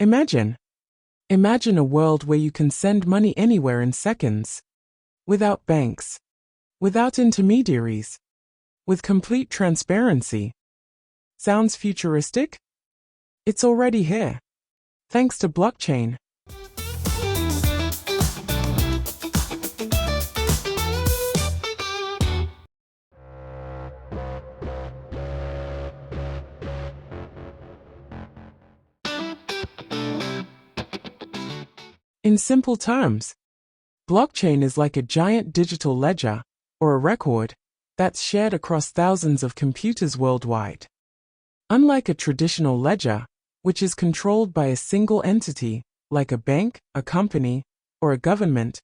Imagine. Imagine a world where you can send money anywhere in seconds. Without banks. Without intermediaries. With complete transparency. Sounds futuristic? It's already here. Thanks to blockchain. In simple terms, blockchain is like a giant digital ledger, or a record, that's shared across thousands of computers worldwide. Unlike a traditional ledger, which is controlled by a single entity, like a bank, a company, or a government,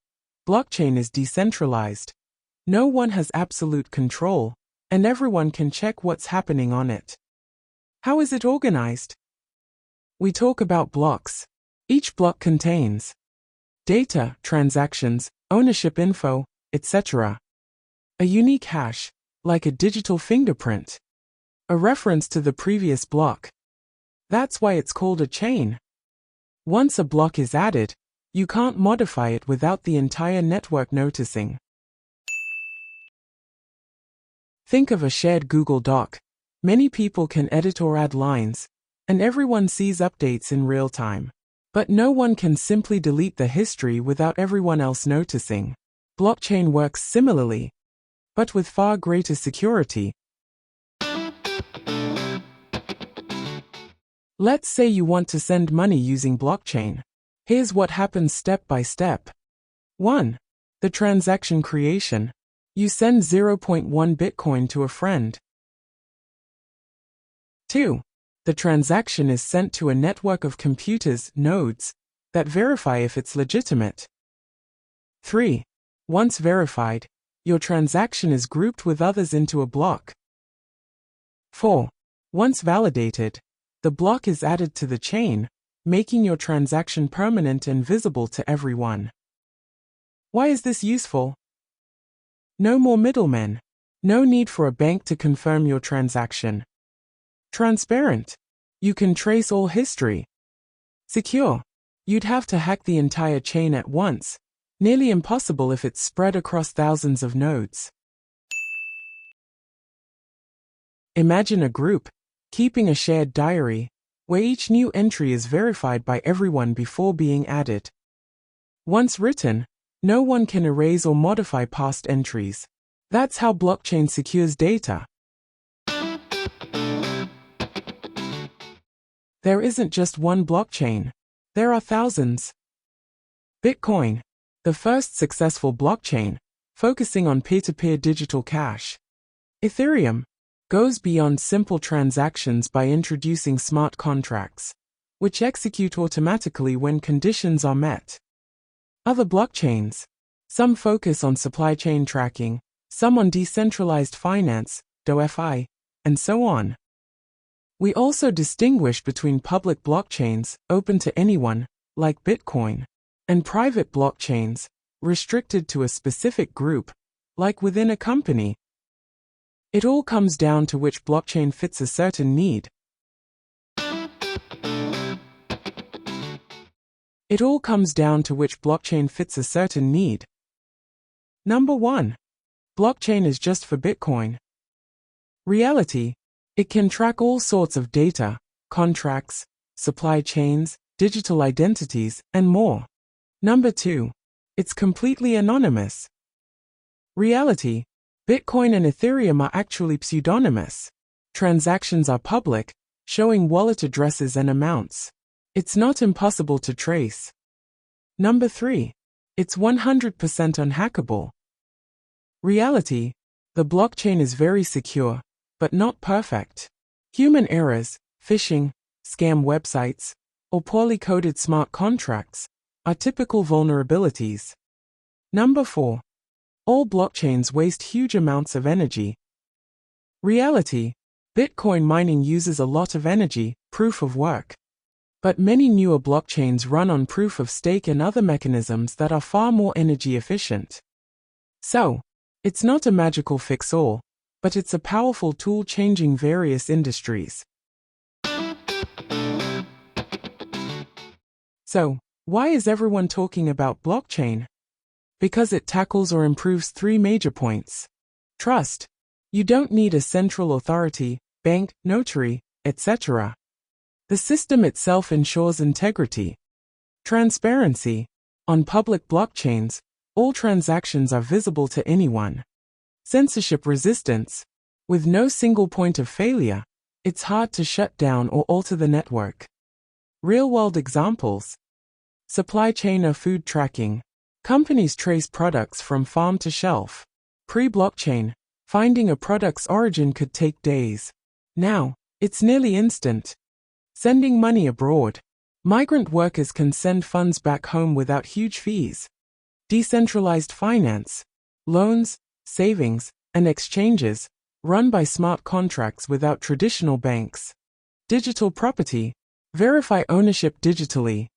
blockchain is decentralized. No one has absolute control, and everyone can check what's happening on it. How is it organized? We talk about blocks. Each block contains data, transactions, ownership info, etc. A unique hash, like a digital fingerprint. A reference to the previous block. That's why it's called a chain. Once a block is added, you can't modify it without the entire network noticing. Think of a shared Google Doc. Many people can edit or add lines, and everyone sees updates in real time. But no one can simply delete the history without everyone else noticing. Blockchain works similarly, but with far greater security. Let's say you want to send money using blockchain. Here's what happens step by step. 1. The transaction creation. You send 0.1 Bitcoin to a friend. 2. The transaction is sent to a network of computers, nodes, that verify if it's legitimate. 3. Once verified, your transaction is grouped with others into a block. 4. Once validated, the block is added to the chain, making your transaction permanent and visible to everyone. Why is this useful? No more middlemen. No need for a bank to confirm your transaction. Transparent. You can trace all history. Secure. You'd have to hack the entire chain at once. Nearly impossible if it's spread across thousands of nodes. Imagine a group, keeping a shared diary, where each new entry is verified by everyone before being added. Once written, no one can erase or modify past entries. That's how blockchain secures data. There isn't just one blockchain. There are thousands. Bitcoin, the first successful blockchain, focusing on peer-to-peer digital cash. Ethereum goes beyond simple transactions by introducing smart contracts, which execute automatically when conditions are met. Other blockchains, some focus on supply chain tracking, some on decentralized finance, DeFi, and so on. We also distinguish between public blockchains, open to anyone, like Bitcoin, and private blockchains, restricted to a specific group, like within a company. It all comes down to which blockchain fits a certain need. Number 1. Blockchain is just for Bitcoin. Reality. It can track all sorts of data, contracts, supply chains, digital identities, and more. Number 2. It's completely anonymous. Reality. Bitcoin and Ethereum are actually pseudonymous. Transactions are public, showing wallet addresses and amounts. It's not impossible to trace. Number 3. It's 100% unhackable. Reality. The blockchain is very secure, but not perfect. Human errors, phishing, scam websites, or poorly coded smart contracts are typical vulnerabilities. Number 4. All blockchains waste huge amounts of energy. Reality. Bitcoin mining uses a lot of energy, proof of work. But many newer blockchains run on proof of stake and other mechanisms that are far more energy efficient. So, it's not a magical fix-all, but it's a powerful tool changing various industries. So, why is everyone talking about blockchain? Because it tackles or improves three major points. Trust. You don't need a central authority, bank, notary, etc. The system itself ensures integrity. Transparency. On public blockchains, all transactions are visible to anyone. Censorship resistance. With no single point of failure, it's hard to shut down or alter the network. Real-world examples. Supply chain or food tracking. Companies trace products from farm to shelf. Pre-blockchain, finding a product's origin could take days. Now, it's nearly instant. Sending money abroad. Migrant workers can send funds back home without huge fees. Decentralized finance. Loans, savings, and exchanges, run by smart contracts without traditional banks. Digital property. Verify ownership digitally.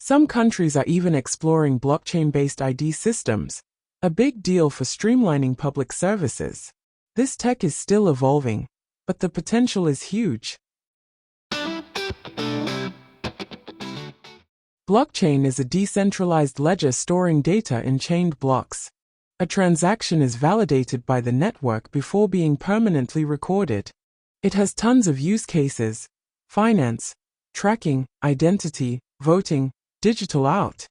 Some countries are even exploring blockchain-based ID systems, a big deal for streamlining public services. This tech is still evolving, but the potential is huge. Blockchain is a decentralized ledger storing data in chained blocks. A transaction is validated by the network before being permanently recorded. It has tons of use cases: finance, tracking, identity, voting, digital art.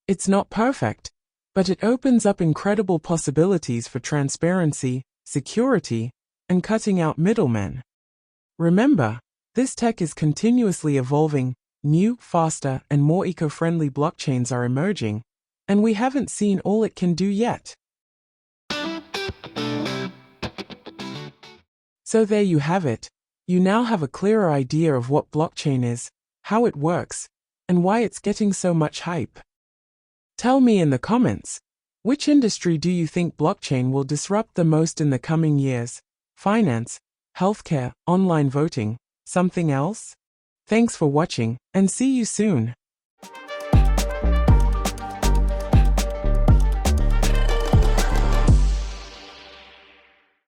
It's not perfect, but it opens up incredible possibilities for transparency, security, and cutting out middlemen. Remember, this tech is continuously evolving. New, faster, and more eco-friendly blockchains are emerging, and we haven't seen all it can do yet. So there you have it. You now have a clearer idea of what blockchain is, how it works, and why it's getting so much hype. Tell me in the comments, which industry do you think blockchain will disrupt the most in the coming years? Finance, healthcare, online voting, something else? Thanks for watching, and see you soon.